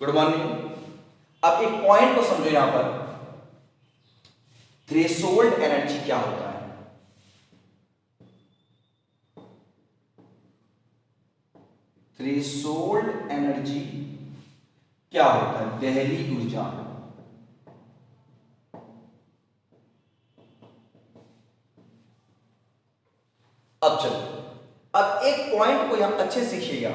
Good morning. अब एक point को समझो यहां पर, थ्रेशोल्ड एनर्जी क्या होता है? थ्रेशोल्ड एनर्जी क्या होता है? दहली ऊर्जा। अब चलो, अब एक पॉइंट को यहां अच्छे से सीखिएगा।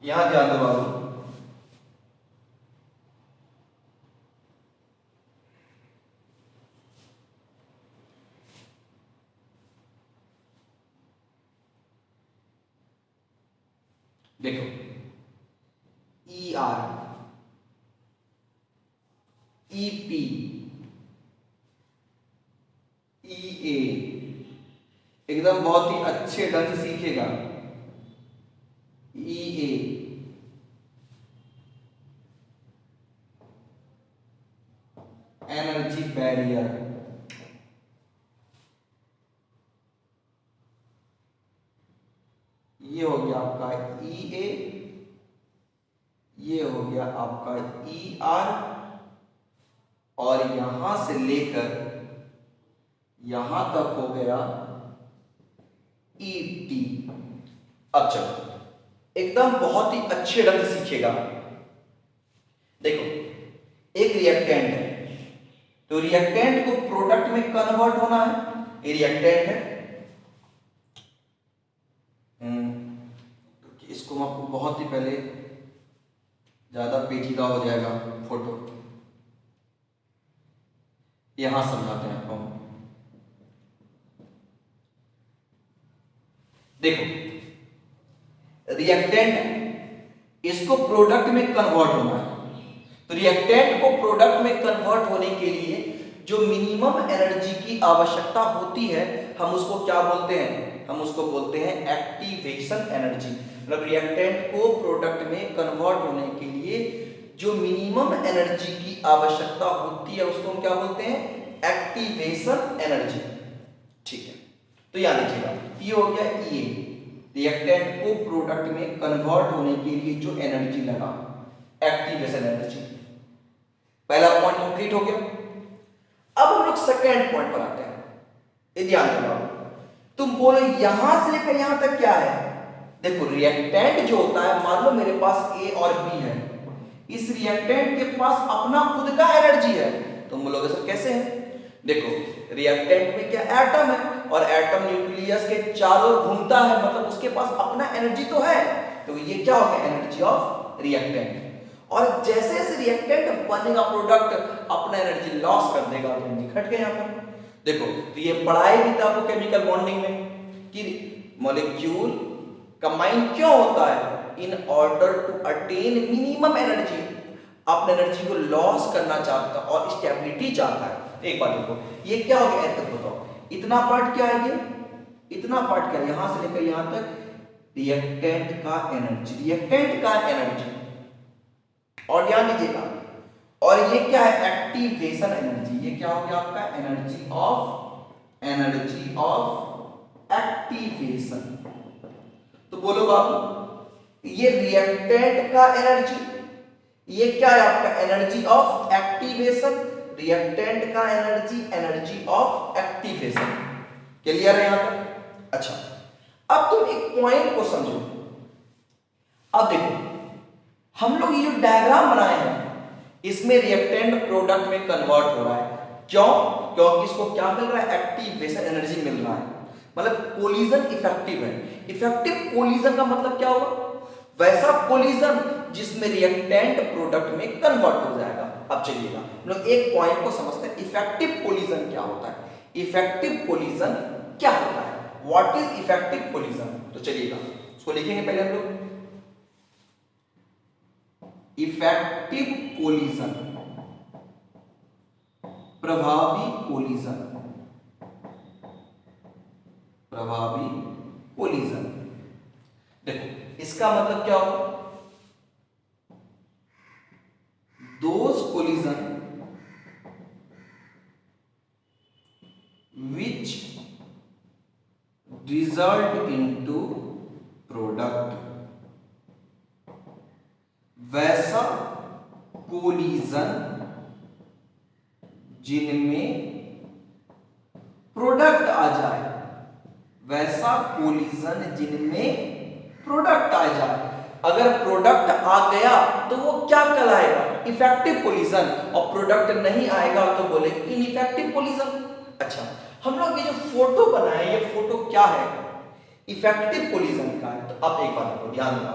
यहां ध्यान दो बाबू, देखो ई आर, ई पी, ई ए, एकदम बहुत ही अच्छे ढंग से सीखेगा। ई ए, एनर्जी बैरियर, ये हो गया आपका ई ए, ये हो गया आपका ई आर, और यहां से लेकर यहां तक हो गया ई टी। अब चलो, एकदम बहुत ही अच्छे ढंग से सीखेगा। देखो, एक रिएक्टेंट है, तो रिएक्टेंट को प्रोडक्ट में कन्वर्ट होना है, ये रिएक्टेंट है। तो इसको मैं आपको बहुत ही पहले, ज्यादा पेचीदा हो जाएगा फोटो, यहां समझाते हैं आपको। देखो, रिएक्टेंट है, इसको प्रोडक्ट में कन्वर्ट होना है, तो रिएक्टेंट को प्रोडक्ट में कन्वर्ट होने के लिए जो मिनिमम एनर्जी की आवश्यकता होती है, हम उसको क्या बोलते हैं? हम उसको बोलते हैं एक्टिवेशन एनर्जी। मतलब रिएक्टेंट को प्रोडक्ट में कन्वर्ट होने के लिए जो मिनिमम एनर्जी की आवश्यकता होती है, उसको हम क्या बोलते हैं? Activation energy. ठीक है, तो याद रखिएगा, ये हो गया ई, रिएक्टेंट को प्रोडक्ट में कन्वर्ट होने के लिए जो एनर्जी लगा, एक्टिवेशन एनर्जी। पहला पॉइंट कंप्लीट हो गया। अब हम लोग सेकेंड पॉइंट पर आते हैं। ये ध्यान रखो, तुम बोलो यहां से लेकर यहां तक क्या है? देखो, रिएक्टेंट जो होता है, मान लो मेरे पास ए और बी है, इस रिएक्टेंट के पास अपना खुद का एनर्जी है। तुम बोलोगे सर कैसे है? देखो, रिएक्टेंट में क्या एटम है, और एटम न्यूक्लियस के चारों घूमता है, मतलब उसके पास अपना एनर्जी तो है। तो ये क्या हो गया? Energy of reactant. और जैसे जैसे रिएक्टेंट बनेगा प्रोडक्ट, अपना एनर्जी लॉस कर देगा, तो एनर्जी घट गया। यहाँ पर देखो, तो ये पढ़ाई भी था आपको केमिकल बॉन्डिंग में कि मॉलिक्यूल कंबाइन क्यों होता है? In order to attain minimum energy, अपने एनर्जी को लॉस करना चाहता है और स्टेबिलिटी चाहता है। एक बात देखो, ये क्या हो गया? तक बताओ, इतना पार्ट क्या है? ये इतना पार्ट क्या है? यहां से लेकर यहां तक रिएक्टेंट का एनर्जी, रिएक्टेंट का एनर्जी। और ध्यान दीजिएगा, और ये क्या है? Activation energy. ये क्या हो गया आपका? Energy of activation. तो बोलो बाबू, ये रिएक्टेंट का एनर्जी, ये क्या है आपका? Energy of activation. रिएक्टेंट का energy, energy of activation. Clear है यहां तक? अच्छा, अब तुम एक पॉइंट को समझो। अब देखो, हम लोग ये जो डायग्राम बनाए हैं, इसमें रिएक्टेंट प्रोडक्ट में कन्वर्ट हो रहा है। क्यों? क्योंकि इसको क्या मिल रहा है? एक्टिवेशन एनर्जी मिल रहा है। मतलब कोलिजन इफेक्टिव है। इफेक्टिव कोलिजन का मतलब क्या होगा? वैसा कोलिजन जिसमें रिएक्टेंट प्रोडक्ट में कन्वर्ट हो जाएगा। अब चलिएगा, हम लोग एक पॉइंट को समझते हैं, इफेक्टिव कोलिजन क्या होता है? इफेक्टिव कोलिजन क्या होता है? What is effective collision? तो चलिएगा, उसको लिखेंगे पहले हम लोग। इफेक्टिव कोलिजन, प्रभावी कोलिजन। प्रभावी कोलिजन। देखो इसका मतलब क्या होगा, those collision which result into product, वैसा कोलिजन जिनमें प्रोडक्ट आ जाए, वैसा कोलिजन जिनमें प्रोडक्ट आ जाए। अगर प्रोडक्ट आ गया तो वो क्या कहलाएगा, इफेक्टिव कोलिजन, और प्रोडक्ट नहीं आएगा तो बोले इनइफेक्टिव कोलिजन। अच्छा, हम लोग ये जो फोटो बनाए, ये फोटो क्या है, इफेक्टिव कोलिजन का है। तो अब एक बात को ध्यान रखना,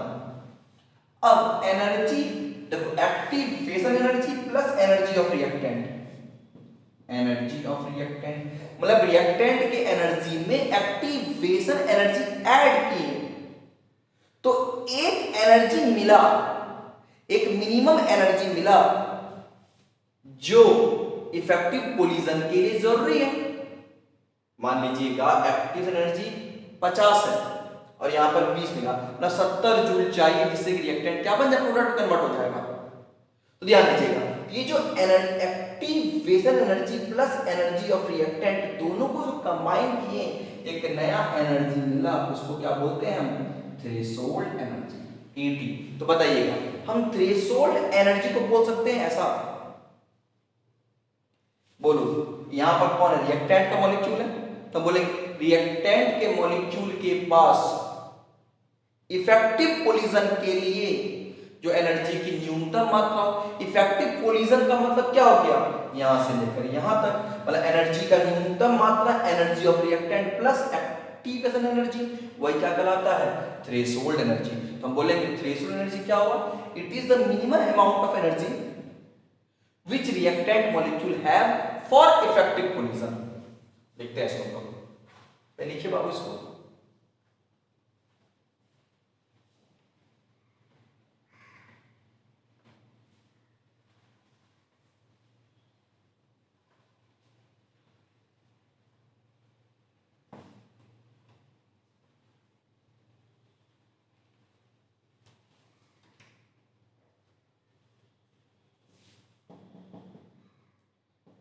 अब एनर्जी देखो, activation energy plus energy of reactant, energy of reactant मतलब रिएक्टेंट के एनर्जी में एक्टिवेशन एनर्जी ऐड की, तो एक एनर्जी मिला, एक मिनिमम एनर्जी मिला जो इफेक्टिव कोलिजन के लिए जरूरी है। मान लीजिएगा एक्टिव एनर्जी 50 है और यहां पर 20 मिला ना, 70 जूल चाहिए जिससे कि रिएक्टेंट क्या बन जाए, प्रोडक्ट कन्वर्ट हो जाएगा। तो ध्यान दीजिएगा, ये जो activation energy plus energy of reactant दोनों को जो कंबाइन किए एक नया एनर्जी मिला, उसको क्या बोलते हैं हम, थ्रेशोल्ड एनर्जी, ET। तो बताइएगा हम थ्रेशोल्ड एनर्जी को बोल सकते हैं ऐसा, बोलो यहां पर कौन है, रिएक्टेंट का मॉलिक्यूल है, तो बोलेंगे रिएक्टेंट के मॉलिक्यूल के पास इफेक्टिव कोलिजन के लिए जो एनर्जी की न्यूनतम मात्रा, इफेक्टिव कोलिजन का मतलब क्या हो गया, यहां से लेकर यहां तक, मतलब एनर्जी का न्यूनतम मात्रा energy of reactant plus activation energy, वही क्या कहलाता है, थ्रेशोल्ड एनर्जी। तो हम बोलेंगे थ्रेशोल्ड एनर्जी क्या होगा, it is the minimum amount of energy which reactant molecule have for effective collision। देखते हैं इसको, तो लिखिए बाबू इसको,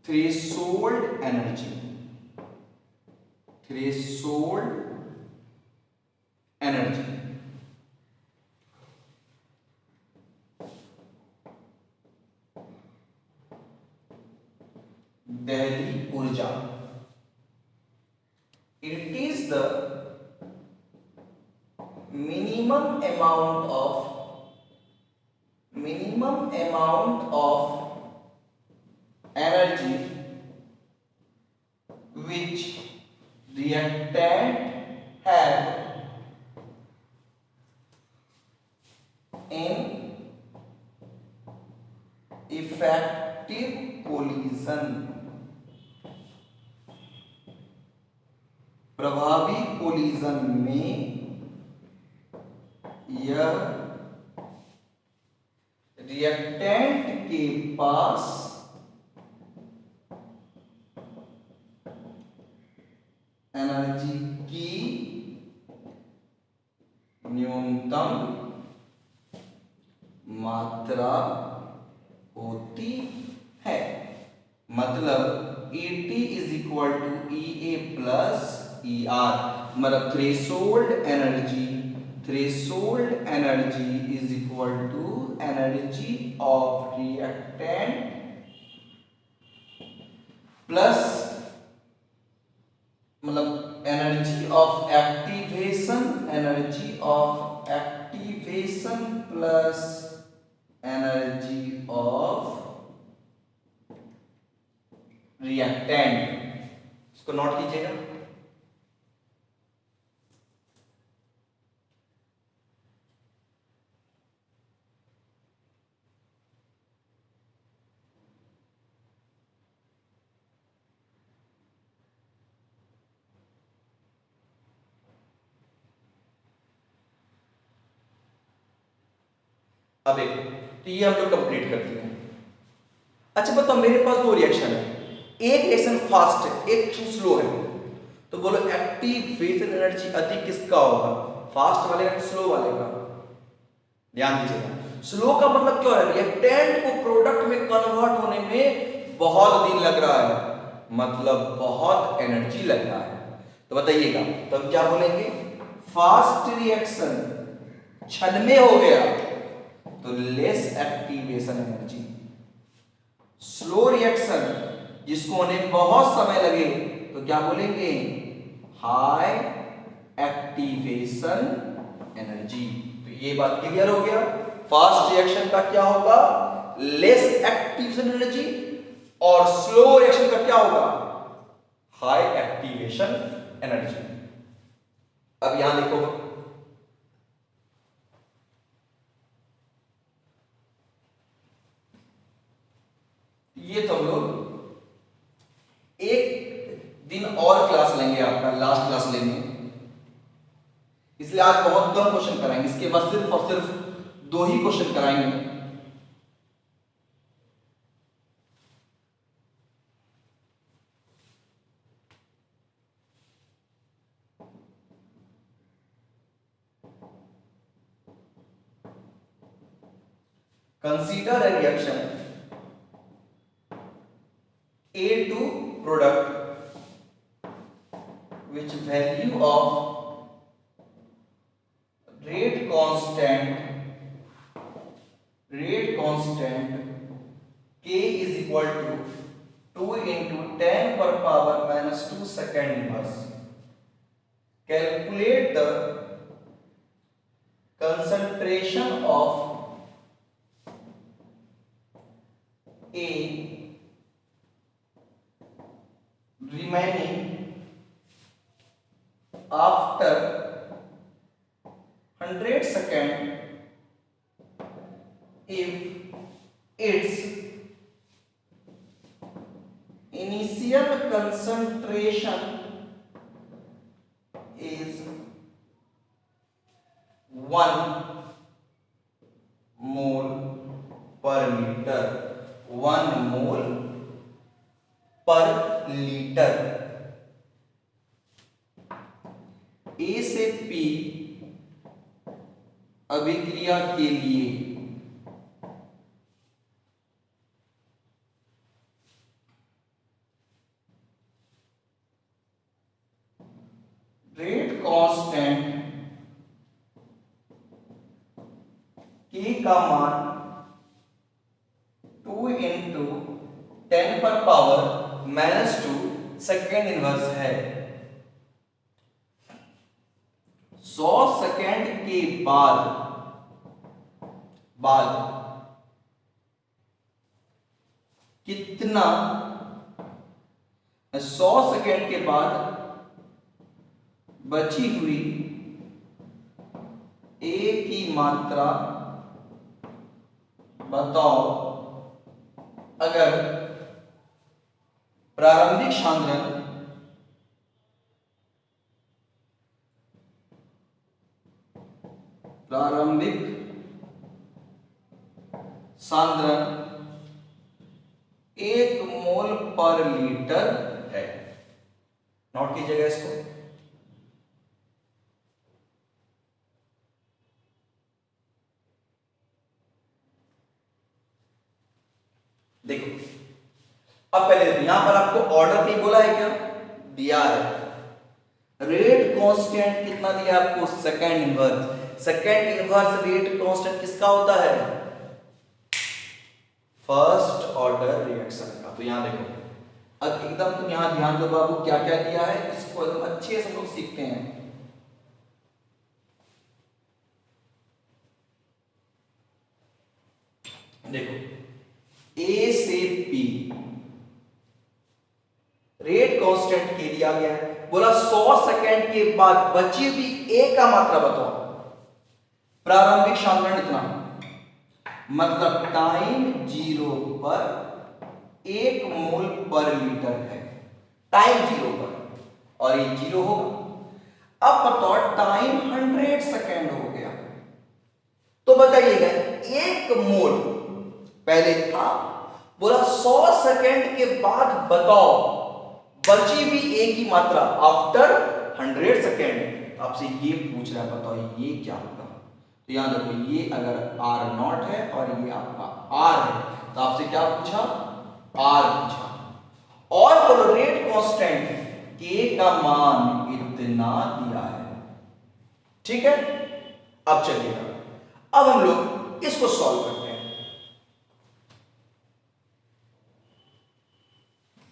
threshold energy, threshold energy Delhi ऊर्जा, it is the minimum amount of energy which reactant have in effective collision, प्रभावी collision में यह रिएक्टेंट के पास एनर्जी की न्यूनतम मात्रा होती है, मतलब ET is equal to EA plus ER, मतलब threshold energy is equal to energy of reactant plus मतलब energy of activation plus energy of reactant. इसको नोट कीजिएगा, अब एक तो ये हम लोग कंप्लीट करते हैं। अच्छा बताओ, मेरे पास दो रिएक्शन है, एक रिएक्शन फास्ट है, एक स्लो है, तो बोलो एक्टिवेशन एनर्जी अधिक किसका होगा, फास्ट वाले का स्लो वाले का? ध्यान दीजिएगा, स्लो का मतलब क्या है, रिएक्टेंट को प्रोडक्ट में कन्वर्ट होने में बहुत दिन लग रहा है, मतलब बहुत एनर्जी लग रहा है। तो बताइएगा, तो हम क्या बोलेंगे, फास्ट रिएक्शन क्षण में हो गया तो less activation energy, slow reaction जिसको होने में बहुत समय लगे तो क्या बोलेंगे, हाई एक्टिवेशन एनर्जी। तो ये बात क्लियर हो गया, फास्ट रिएक्शन का क्या होगा, लेस एक्टिवेशन एनर्जी, और स्लो रिएक्शन का क्या होगा, हाई एक्टिवेशन एनर्जी। अब यहां देखो, ये तो हम लोग एक दिन और क्लास लेंगे, आपका लास्ट क्लास लेंगे, इसलिए आज बहुत कम क्वेश्चन कराएंगे, इसके बाद सिर्फ और सिर्फ 2 ही क्वेश्चन कराएंगे। Consider a reaction A to product which value of rate constant K is equal to 2 into 10 per power minus 2 second inverse. Calculate the concentration of A remaining after 100 seconds if its initial concentration is 1 mole per liter, 1 mole per litre. A से P अभिक्रिया के लिए rate constant के का मान 2 into 10 पर power -2 second inverse है। 100 second के बाद कितना, 100 सेकेंड के बाद बची हुई ए की मात्रा बताओ अगर प्रारंभिक सांद्रण सांद्रण 1 मोल पर लीटर है। नोट कीजिएगा इसको। देखो अब पहले यहां पर आपको ऑर्डर नहीं बोला है, क्या दिया है, रेट कांस्टेंट कितना दिया आपको, second inverse. Second inverse rate constant किसका होता है, फर्स्ट ऑर्डर रिएक्शन का। तो यहां देखो अब एकदम तुम यहां ध्यान दो बाबू, क्या क्या दिया है, इसको एकदम अच्छे से हम लोग सीखते हैं। देखो ए से पी रेट कांस्टेंट के दिया गया है, बोला 100 सेकेंड के बाद बची हुई ए का मात्रा बताओ, प्रारंभिक सांद्रण इतना, मतलब टाइम 0 पर 1 मोल पर लीटर है, टाइम 0 पर, और ये 0 होगा। अब बताओ टाइम 100 सेकेंड हो गया, तो बताइएगा 1 मोल पहले था, बोला 100 सेकेंड के बाद बताओ बची हुई ए की मात्रा आफ्टर 100 सेकेंड आपसे ये पूछ रहा है, बताओ ये क्या होगा। तो यहां देखो ये अगर आर नॉट है और ये आपका आर है तो आपसे क्या पूछा, आर पूछा। और बोलो रेट कांस्टेंट के का मान इतना दिया है, ठीक है। अब चलिएगा अब हम लोग इसको सॉल्व करते हैं।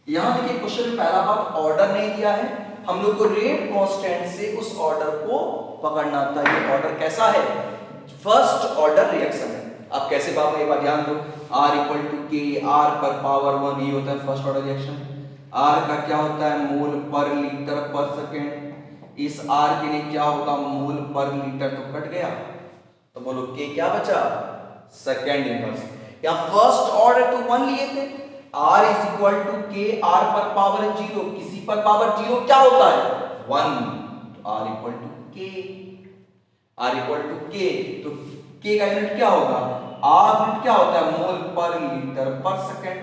यहां देखिए क्वेश्चन में पहला बात ऑर्डर नहीं दिया है, हम लोग को रेट कांस्टेंट से उस ऑर्डर को पकड़ना था। ये ऑर्डर कैसा है, फर्स्ट ऑर्डर रिएक्शन है। आप कैसे पाओगे एक बार ध्यान दो, R इक्वल टू के, आर पर पावर 1 ये होता है फर्स्ट ऑर्डर रिएक्शन। R का क्या होता है, मोल पर लीटर पर सेकेंड। इस R के लिए क्या होगा, मोल पर लीटर, तो कट गया। तो बोलो के क्या बचा, सेकेंड इनवर्स। यहां फर्स्ट ऑर्डर तो 1 लिए थे, R इज इक्वल टू के, आर पर पावर 0, किसी पर पावर 0 क्या होता है 1, तो R इक्वल टू के, आर इक्वल टू के। तो के का यूनिट क्या होगा, आर यूनिट क्या होता है, मोल पर लीटर पर सेकेंड,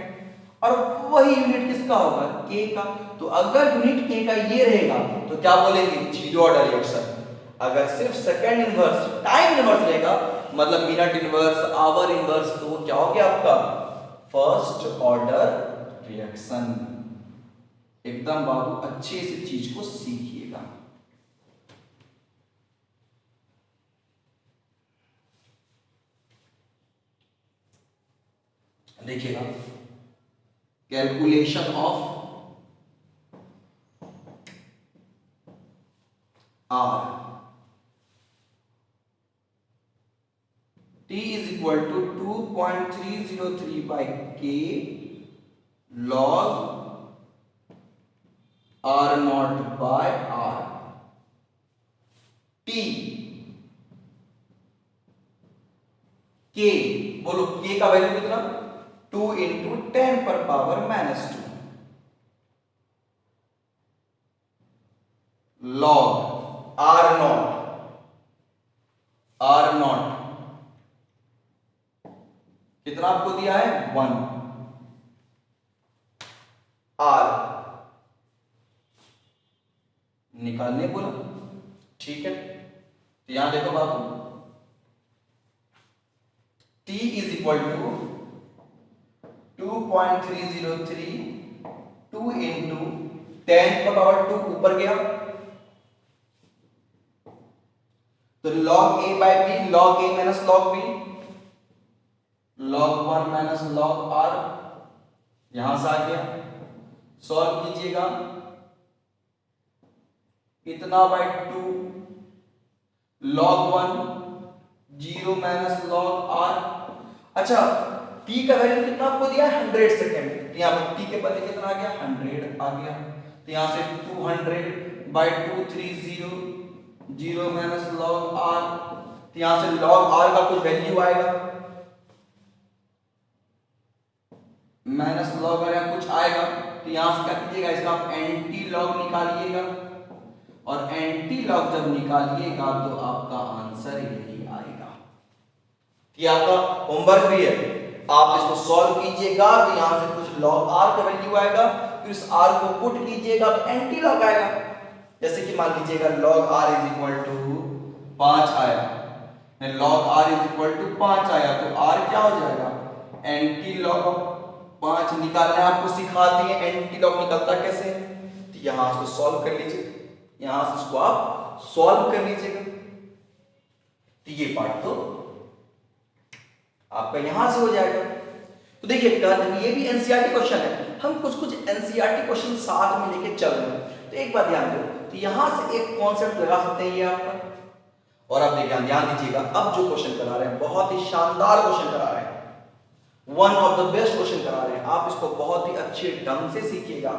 और वही यूनिट किसका होगा, के का। तो अगर यूनिट के का ये रहेगा तो क्या बोलेंगे, जीरो ऑर्डर रिएक्शन। अगर सिर्फ सेकेंड इनवर्स टाइम इनवर्स रहेगा, मतलब मिनट इनवर्स, आवर इनवर्स, तो क्या हो गया आपका फर्स्ट ऑर्डर रिएक्शन। एकदम बाबू अच्छे से चीज को सीखिएगा। देखिएगा calculation of R, T is equal to 2.303 by K log R naught by R। T K, बोलो K का वैल्यू कितना, 2 इंटू 10 पर power -2 log R naught, R naught कितना आपको दिया है 1, R निकालने बोला, ठीक है। तो यहां देखो बाबू T is equal to 2.303, 2 into 10 का पावर 2 ऊपर गया, तो log a by b, log a minus log b, log 1 minus log r, यहां से आ गया। सॉल्व कीजिएगा, इतना by 2, log 1, 0 minus log r। अच्छा t का वैल्यू कितना आपको दिया है 100 सेकेंड, तो यहां पर t के बदले कितना आ गया 100 आ गया, तो यहां से 200 बाय 230, 0 माइनस log r, तो यहां से log r का कुछ वैल्यू आएगा, माइनस log r कुछ आएगा, तो यहां से क्या कीजिएगा, इसका आप एंटी लॉग निकालिएगा, और एंटी लॉग जब निकालिएगा तो आपका आंसर यही आएगा। कि आपका होमवर्क भी है, आप इसको सॉल्व कीजिएगा तो यहां से कुछ log r का वैल्यू आएगा, फिर इस r को पुट कीजिएगा तो एंटी लॉग आएगा। जैसे कि मान लीजिएगा log r is equal to 5 आया, log r is equal to 5 आया, तो r क्या हो जाएगा, एंटी लॉग 5 निकालना है, आपको सिखा दिए एंटी लॉग निकलता कैसे। तो यहां इसको सॉल्व कर लीजिए, यहां से इसको आप सॉल्व कर लीजिएगा, तो ये पार्ट तो आपका यहां से हो जाएगा। तो देखिए ये भी एनसीईआरटी क्वेश्चन है, हम कुछ कुछ एनसीईआरटी क्वेश्चन साथ में लेके चल रहे हैं, तो एक बात ध्यान दो, तो यहां से एक कॉन्सेप्ट लगा सकते हैं ये आपका। और अब देखिए ध्यान दीजिएगा, अब जो क्वेश्चन करा रहे हैं बहुत ही शानदार क्वेश्चन करा रहे हैं, one of the best question करा रहे हैं, आप इसको बहुत ही अच्छे ढंग से सीखिएगा।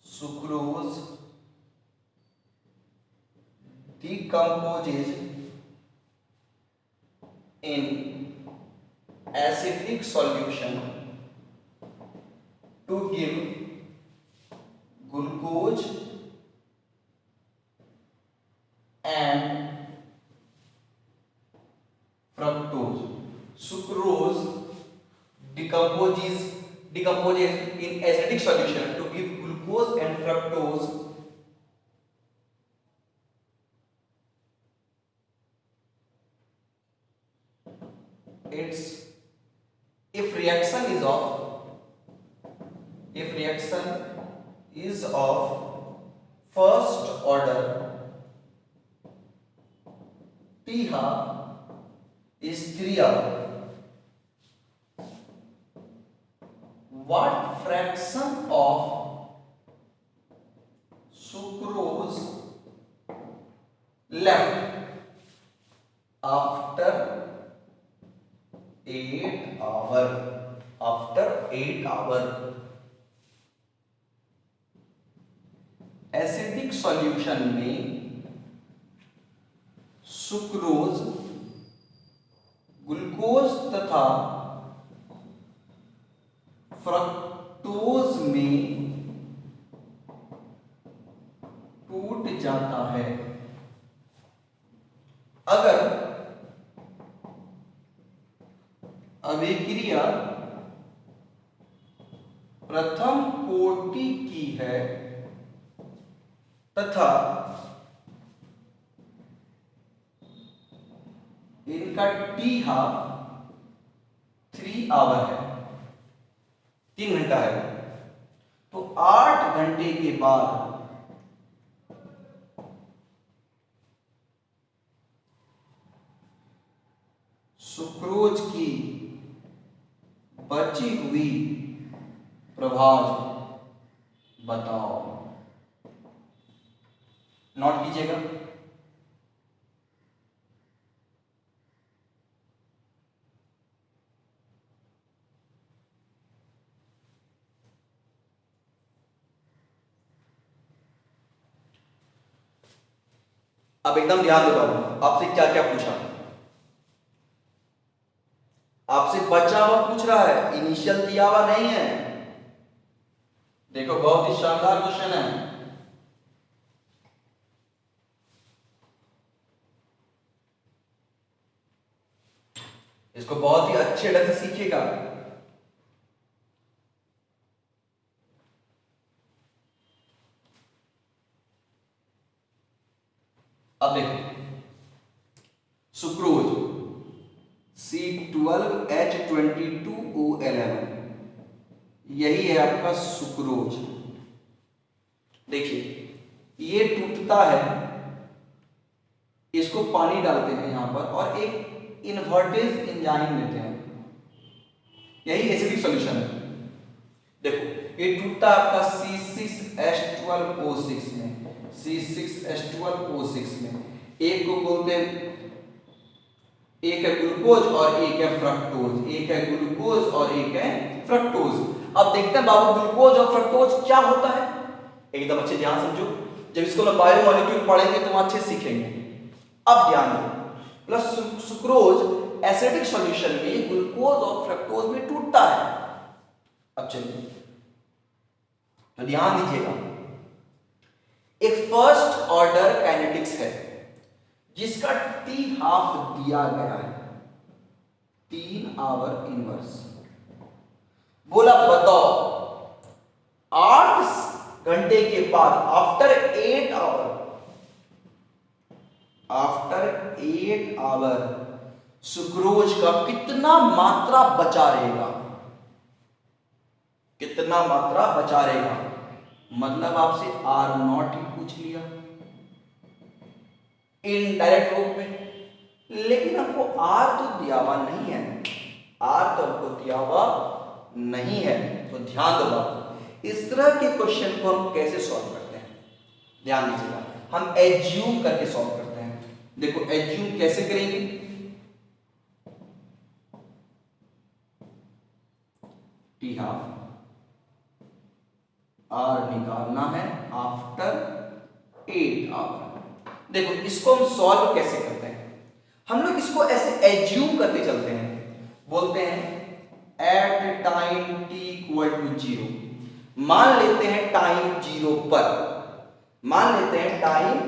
Sucrose decomposes in acidic solution to give glucose and fructose. Sucrose decomposes in acidic solution to give glucose and fructose. It's if reaction is of first order, T half is 3 hour. What fraction of sucrose left after 8 hour? After 8 hour, acidic solution में sucrose glucose तथा fructose में टूट जाता है। अगर अभिक्रिया प्रथम कोटि की है तथा इनका टी हाफ 3 आवर है, 3 घंटा है, तो 8 घंटे के बाद सुक्रोज की बची हुई प्रभाज बताओ। नोट कीजिएगा। अब एकदम ध्यान दे बाबू, आपसे क्या क्या पूछा। आपसे बचा हुआ पूछ रहा है, इनिशियल दिया हुआ नहीं है। देखो बहुत ही शानदार क्वेश्चन है। इसको बहुत ही अच्छे ढंग से सीखिएगा। अब देखो सुक्रोज C12H22O11, यही है आपका सुक्रोज। देखिए ये टूटता है, इसको पानी डालते हैं यहां पर और एक इन्वर्टेज एंजाइम लेते हैं, यही एसिडिक सॉल्यूशन है। देखो ये टूटता है आपका C6H12O6 में, C6H12O6 में। एक को बोलते हैं, एक है ग्लूकोज और एक है फ्रक्टोज, एक है ग्लूकोज और एक है फ्रक्टोज। अब देखते हैं बाबू ग्लूकोज और फ्रक्टोज क्या होता है। एकदम अच्छे ध्यान समझो, जब इसको हम बायोमोलिक्यूल पढ़ेंगे तो अच्छे सीखेंगे। अब ध्यान दो, प्लस सुक्रोज एसिडिक सॉल्यूशन में ग्लूकोज और फ्रक्टोज में टूटता है। अब चलिए तो ध्यान दीजिएगा, एक फर्स्ट ऑर्डर काइनेटिक्स है जिसका टी हाफ दिया गया है, 3 आवर इनवर्स। बोला बताओ 8 घंटे के बाद आफ्टर 8 आवर सुक्रोज का कितना मात्रा बचा रहेगा, कितना मात्रा बचा रहेगा। मतलब आपसे R0 ही पूछ लिया इनडायरेक्ट रूप में, लेकिन आपको R तो दिया हुआ नहीं है, R तो आपको दिया हुआ नहीं है। तो ध्यान दो बात, इस तरह के क्वेश्चन को हम कैसे सॉल्व करते हैं, ध्यान दीजिएगा। हम एज्यूम करके सॉल्व करते हैं। देखो एज्यूम कैसे करेंगे, टी हाफ R निकालना है आफ्टर 8 आवर। देखो इसको हम सॉल्व कैसे करते हैं, हम लोग इसको ऐसे एज्यूम करते चलते हैं, बोलते हैं at time t equal to 0, मान लेते हैं टाइम 0 पर, मान लेते हैं टाइम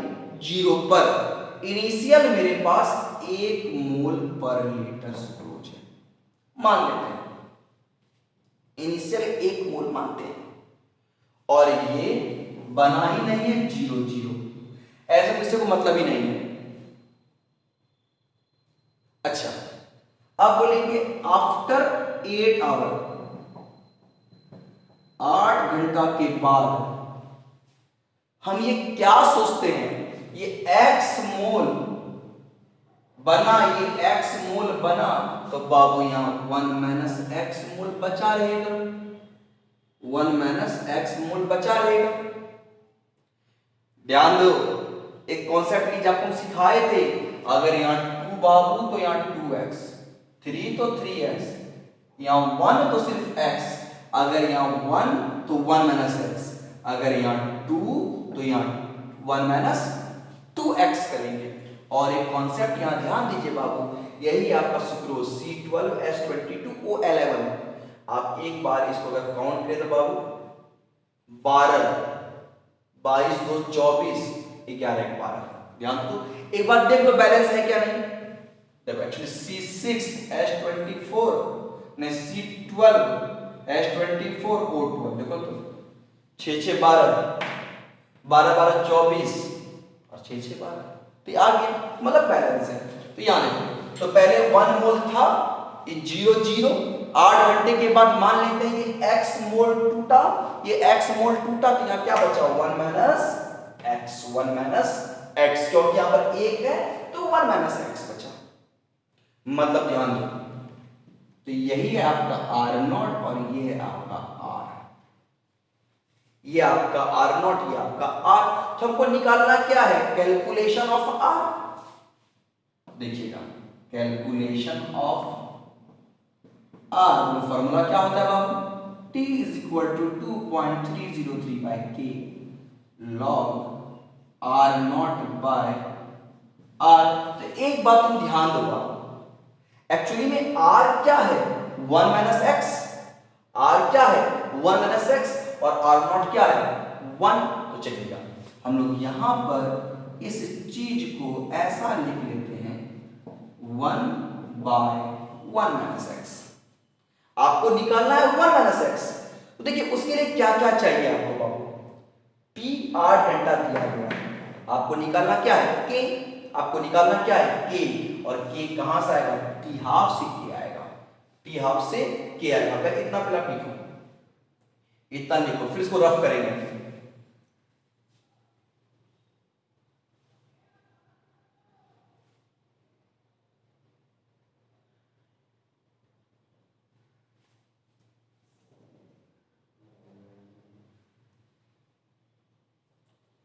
0 पर इनिशियल मेरे पास 1 मोल पर लीटर सुक्रोज है, मान लेते हैं इनिशियल 1 मोल मानते हैं, और ये बना ही नहीं है 0 0, ऐसे किसी को मतलब ही नहीं है। अच्छा अब बोलेंगे आफ्टर 8 आवर, 8 घंटा के बाद हम ये क्या सोचते हैं, ये x मोल बना, ये x मोल बना, तो बाबू यहां 1 माइनस x मोल बचा रहेगा, 1 माइनस x मोल बचा रहेगा। ध्यान दो, एक कॉन्सेप्ट लीजिए आपको सिखाए थे, अगर यहां 2 बाबू तो यहां 2x, 3 तो 3x, यहां 1 तो सिर्फ x, अगर यहां 1 तो 1 माइनस x, अगर यहां 2 तो यहां 1 माइनस 2x करेंगे। और एक कॉन्सेप्ट यहां ध्यान दीजिए बाबू, यही आपका सुक्रोज C12H22O11, आप एक बार इसको अगर काउंट करें तो बाबू 12, 22 2 24, 11 12, ध्यान दो एक बार देख लो बैलेंस है क्या नहीं। देखो एक्चुअली C6H24 नहीं C12H24O12, देखो तो 6 6 12, 12 12 24 और 6 6 12, तो आ गया, मतलब बैलेंस है। तो यहाँ देखो, तो पहले 1 मोल था, ये 0 0, 8 घंटे के बाद मान लेते हैं ये x मोल टूटा, ये x मोल टूटा, तो यहाँ क्या बचा 1 माइनस x, 1 माइनस x, क्योंकि यहाँ पर 1 है तो 1 माइनस x बचा, मतलब ध्यान दो, तो यही है आपका R0 और ये है आपका R, ये आपका R0, ये आपका R। तो हमको निकालना क्या है, कैलकुलेशन ऑफ R, देखिएगा कैलकुलेशन ऑफ R, फॉर्मूला क्या होता है बाबू, T is equal to 2.303 by K log R0 by R। तो एक बात तुम ध्यान दो बाबू, एक्चुअली में R क्या है 1 माइनस x, R क्या है 1 माइनस x, और R0 क्या है 1, तो चलिएगा हम लोग यहां पर इस चीज को ऐसा लिख लेते हैं 1 बाय 1 माइनस x, आपको निकालना है 1 माइनस x, तो देखिए उसके लिए क्या क्या चाहिए आपको बाबू, P 8 घंटा दिया गया, आपको निकालना क्या है K, आपको निकालना क्या है K, और K कहां से आएगा, T हाफ से K आएगा, T हाफ से K आएगा। पहले इतना पहले आप लिखो, इतना लिखो, फिर इसको रफ करेंगे।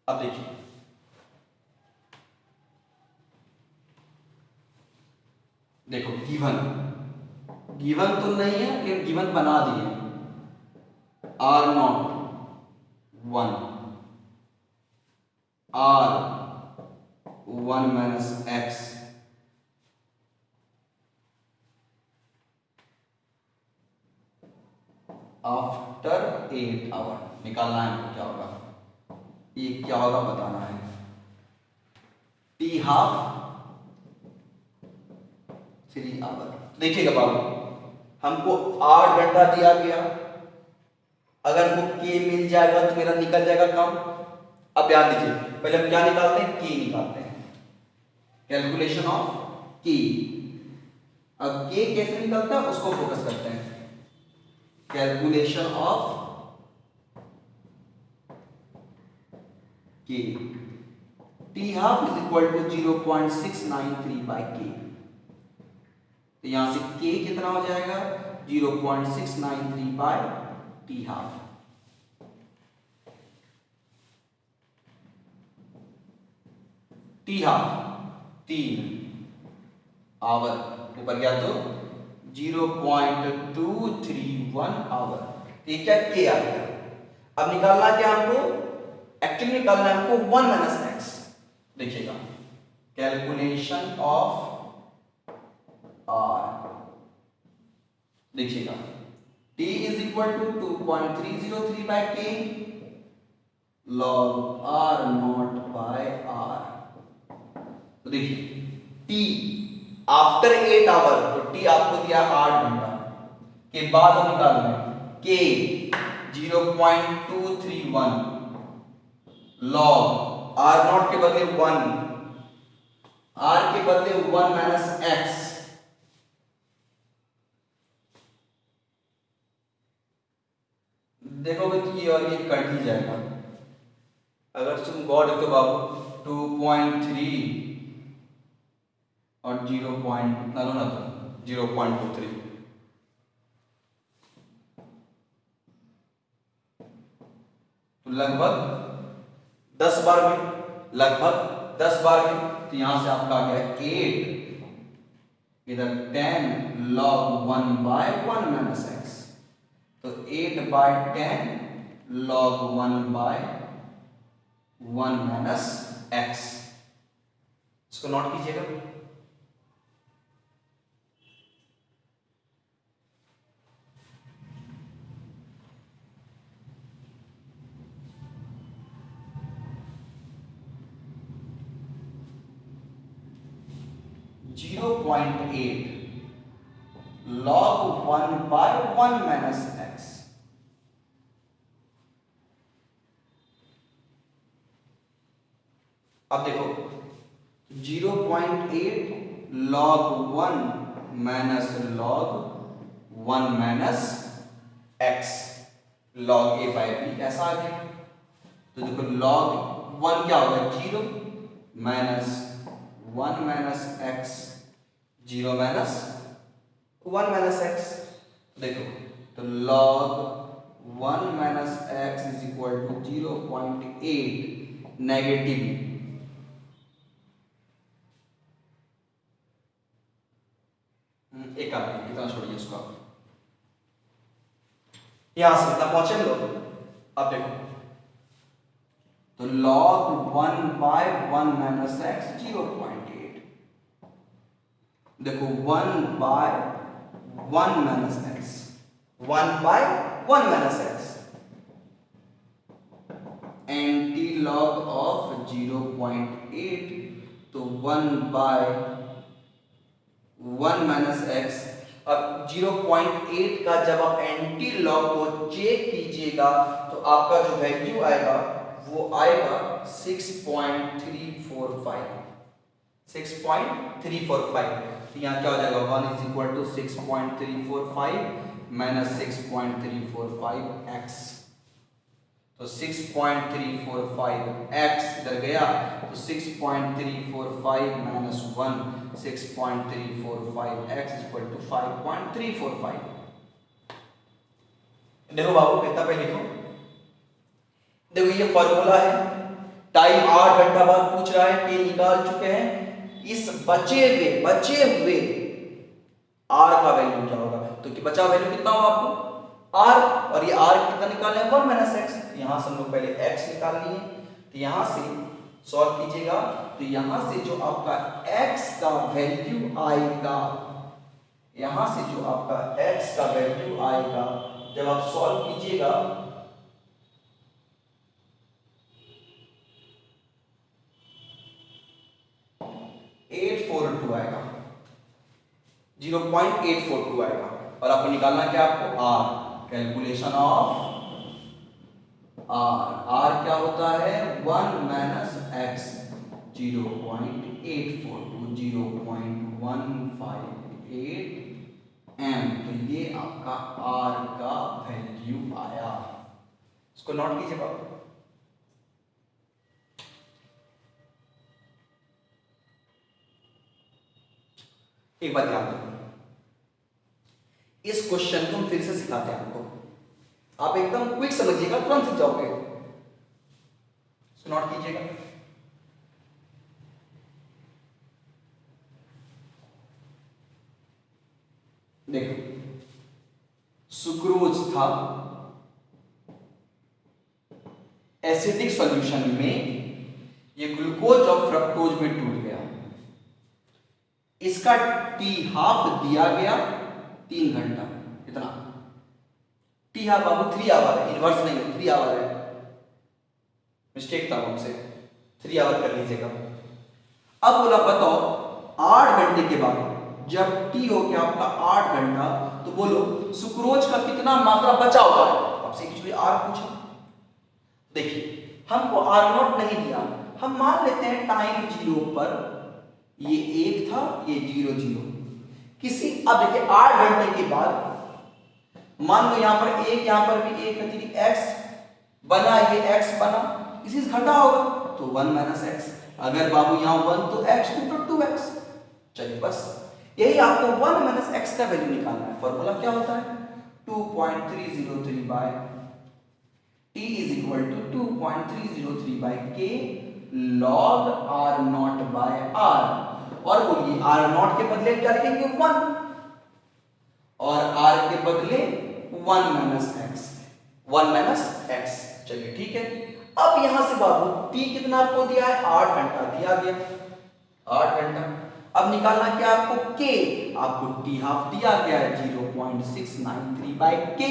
अब देखिए, देखो गिवन गिवन तो नहीं है लेकिन गिवन बना दिए, R0 1, R 1 minus x, after 8 hour, निकालना है क्या होगा, ये क्या होगा बताना है, T हाफ 3 आवर। देखिएगा बाबू, हमको 8 घंटा दिया गया, अगर हमको K मिल जाएगा तो मेरा निकल जाएगा काम। अब ध्यान दीजिए, पहले हम क्या निकालते हैं, K निकालते हैं, कैलकुलेशन ऑफ K। अब K कैसे निकलता है उसको फोकस करते हैं, calculation of K, T half is equal to 0.693 by K, तो यहां से K कितना हो जाएगा 0.693 by T half. T half 3 hour, ऊपर गया तो 0.231 आवर, ये क्या K आ गया। अब निकालना क्या हमको, एक्चुअली निकालना है हमको 1 माइनस x, देखिएगा, कैलकुलेशन ऑफ आर, देखिएगा t is equal to 2.303/k log r not by r। तो देखिए t आफ्टर 8 आवर, तो t आपको दिया 8 घंटा के बाद हम निकाल रहे हैं k 0.231 log r नॉट के बदले 1, r के बदले 1 माइनस x, देखोगे तो ये और ये कट ही जाएगा। अगर तुम गॉड तो बाबू 2.3 और 0. कितना लो ना, तुम 0.23, तो लगभग 10 बार में, लगभग 10 बार में। तो यहां से आपका आ गया 8, इधर 10 log 1/1 माइनस x, तो 8/10 log 1/1 माइनस x। इसको नोट कीजिएगा। Zero 0.8 log 1/1 minus x। अब देखो 0.8 log 1 minus log 1 minus x log a/b, ऐसा आ गया। तो देखो log 1 क्या होगा, 0 minus 1 minus x, 0 minus 1 minus x। देखो तो log 1 minus x is equal to 0.8 negative, एक आदमी इतना छोड़िए उसको, यहां से इतना पहुंचे हम लोग। अब देखो तो log 1/1 माइनस x 0.8, देखो 1/1 minus x, 1/1 minus x, anti log of 0.8, तो 1/1 माइनस x। अब 0.8 का जब आप एंटी लॉग को चेक कीजिएगा तो आपका जो वैल्यू आएगा वो आएगा 6.345, 6.345। तो यहाँ क्या हो जाएगा, 1 is equal to 6.345 minus 6.345x। तो 6.345x इधर गया, तो 6.345 माइनस 1, 6.345x इक्वल टू 5.345। देखो बाबू कितना पे लिखो, देखो ये फॉर्मूला है, टाइम 8 घंटा बाद पूछ रहा है, पे निकाल चुके हैं। इस बचे हुए r का वैल्यू क्या होगा, तो कि बचा वैल्यू कितना होगा आपको r, और ये r कितना निकालना है 1 माइनस x। यहां से हम लोग पहले x निकाल लिए, तो यहां से सॉल्व कीजिएगा, तो यहां से जो आपका x का वैल्यू आएगा, यहां से जो आपका x का वैल्यू आएगा जब आप सॉल्व कीजिएगा, आएगा 0.842 आएगा। और आपको निकालना क्या, आपको r, कैलकुलेशन ऑफ r क्या होता है 1 माइनस x, 0.842, 0.158 m। तो ये आपका r का वैल्यू आया, इसको नोट कीजिए बाबू। एक बात ध्यान दो, इस क्वेश्चन को हम फिर से सिखाते हैं आपको, आप एकदम क्विक समझिएगा, तुरंत सीख जाओगे। इसको नोट कीजिएगा। देखो सुक्रोज था एसिडिक सॉल्यूशन में ये ग्लूकोज और फ्रक्टोज में टूट गया। इसका टी हाफ दिया गया 3 घंटा, कितना टी हाफ बाबू 3 आवर है, इनवर्स नहीं है, 3 आवर है, मिस्टेक था हमसे, 3 आवर कर लीजिएगा। अब बोला बताओ 8 घंटे के बाद जब टी हो गया आपका 8 घंटा, तो बोलो सुक्रोज का कितना मात्रा बचा होगा। आपसे एक्चुअली आर पूछा। देखिए हमको आर नॉट नहीं दिया, हम मान लेते हैं टाइम 0 पर ये 1 था, ये 0 0 किसी, अब देखिए 8 घंटे के बाद मान लो यहां पर 1, यहां पर भी 1 है, एक्स बना, ये एक्स बना, इसी से घटा होगा तो 1 माइनस एक्स। अगर बाबू यहां 1 तो एक्स, 2 तो 2x। चलिए बस यही आपको 1 माइनस एक्स का वैल्यू निकालना है। फॉर्मूला क्या होता है 2.303 by t is equal to 2.303 by k log r not by r। और बोलिए r नॉट के बदले क्या लिखेंगे 1 और r के बदले 1 माइनस x, 1 माइनस x। चलिए ठीक है। अब यहां से बाबू t कितना आपको दिया है 8 घंटा दिया गया, 8 घंटा। अब निकालना क्या आपको k, आपको t हाफ दिया गया है 0.693 बाय k।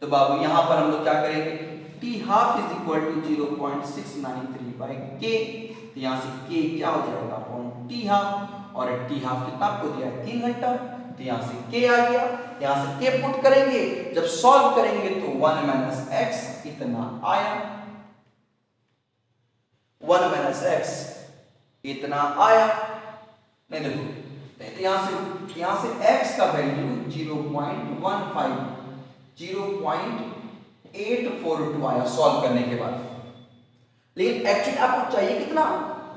तो बाबू यहां पर हम लोग क्या करेंगे t half is equal to 0.693 by k। तो यहां से k क्या हो जाएगा अपॉन t हाफ, और t हाफ कितना आपको दिया है 3 घंटा, तो यहां से k आ गया। यहां से k पुट करेंगे, जब सॉल्व करेंगे तो 1 माइनस x इतना आया, 1 माइनस x इतना आया। नहीं देखो तो यहां से x का वैल्यू 0.15 0.842 आया सॉल्व करने के बाद। लेकिन एक्चुअली आपको चाहिए कितना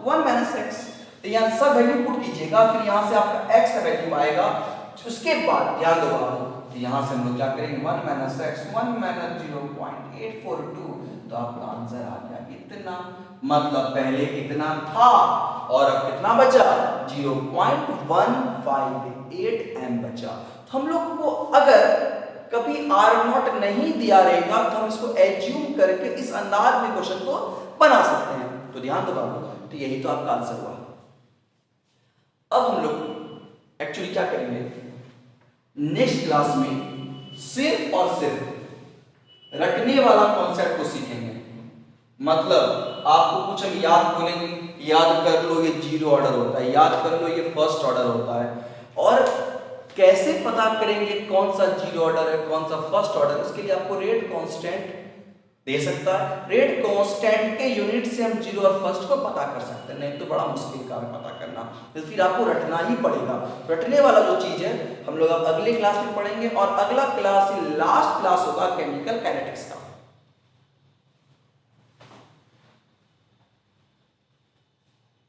1 माइनस एक्स, तो यहां सब वैल्यू पुट कीजिएगा, फिर यहां से आपका x का वैल्यू आएगा। उसके बाद ध्यान दो बाबू, तो यहां से हम लोग क्या करेंगे 1 माइनस एक्स, 1 माइनस 0.842, तो आपका आंसर आ गया इतना। मतलब पहले इतना था और अब कितना बचा 0.158 m बचा। तो हम लोग को अगर कभी r नॉट नहीं दिया रहेगा तो हम इसको एज्यूम करके इस अंदाज में क्वेश्चन को बना सकते हैं। तो ध्यान दो बाबू, तो यही तो आपका आंसर हुआ। अब हम लोग एक्चुअली क्या करेंगे नेक्स्ट क्लास में सिर्फ और सिर्फ रटने वाला कॉन्सेप्ट को सीखेंगे। मतलब आपको कुछ हम याद बोलेंगे, याद कर लो ये 0 ऑर्डर होता है, याद कर लो ये फर्स्ट ऑर्डर होता है, और कैसे पता करेंगे कौन सा 0 ऑर्डर है कौन सा फर्स्ट ऑर्डर। उसके लिए आपको रेट कांस्टेंट दे सकता है, रेट कांस्टेंट के यूनिट से हम 0 और फर्स्ट को पता कर सकते हैं, नहीं तो बड़ा मुश्किल काम है पता करना, तो फिर आपको रटना ही पड़ेगा। रटने वाला जो चीज है हम लोग अब अगले क्लास में पढ़ेंगे, और अगला क्लास लास्ट क्लास होगा केमिकल काइनेटिक्स का।